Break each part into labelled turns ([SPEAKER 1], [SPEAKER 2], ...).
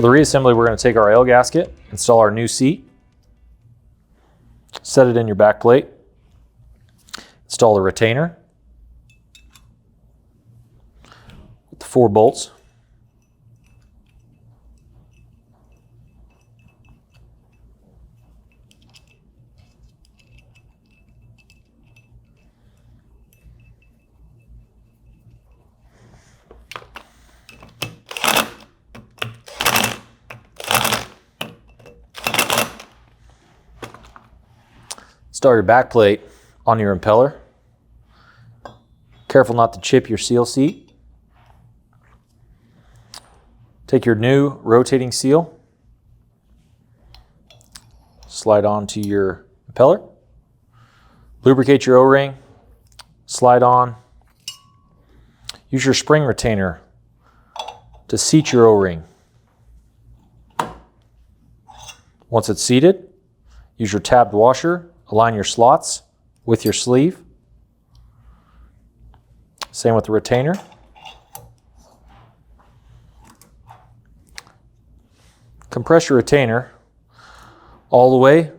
[SPEAKER 1] For the reassembly, we're going to take our L gasket, install our new seat, set it in your back plate, install the retainer with the 4 bolts. Install your back plate on your impeller. Careful not to chip your seal seat. Take your new rotating seal, slide onto your impeller, lubricate your O-ring, slide on. Use your spring retainer to seat your O-ring. Once it's seated, use your tabbed washer. Align your slots with your sleeve. Same with the retainer. Compress your retainer all the way,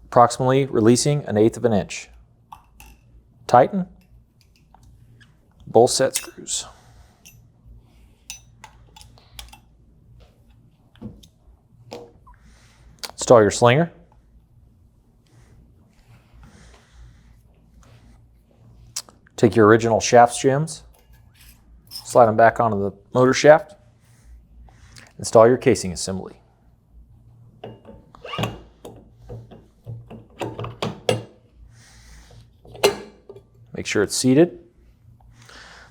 [SPEAKER 1] approximately releasing 1/8 of an inch. Tighten both set screws. Install your slinger. Take your original shaft shims, slide them back onto the motor shaft, install your casing assembly. Make sure it's seated.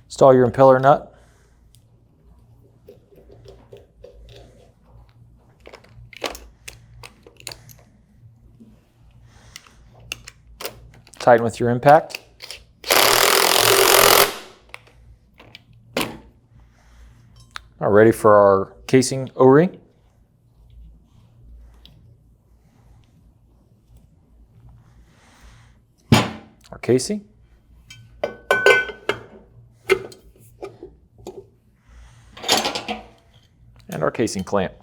[SPEAKER 1] Install your impeller nut. Tighten with your impact. All ready for our casing O-ring. Our casing. And our casing clamp.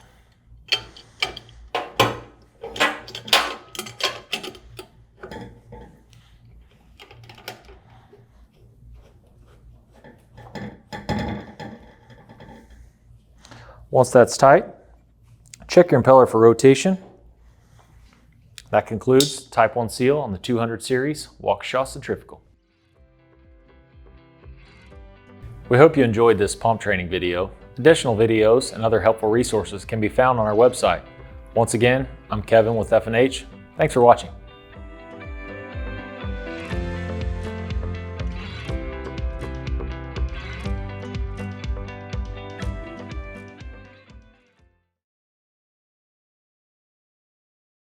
[SPEAKER 1] Once that's tight, check your impeller for rotation. That concludes Type 1 seal on the 200 series Waukesha centrifugal. We hope you enjoyed this pump training video. Additional videos and other helpful resources can be found on our website. Once again, I'm Kevin with F&H. Thanks for watching.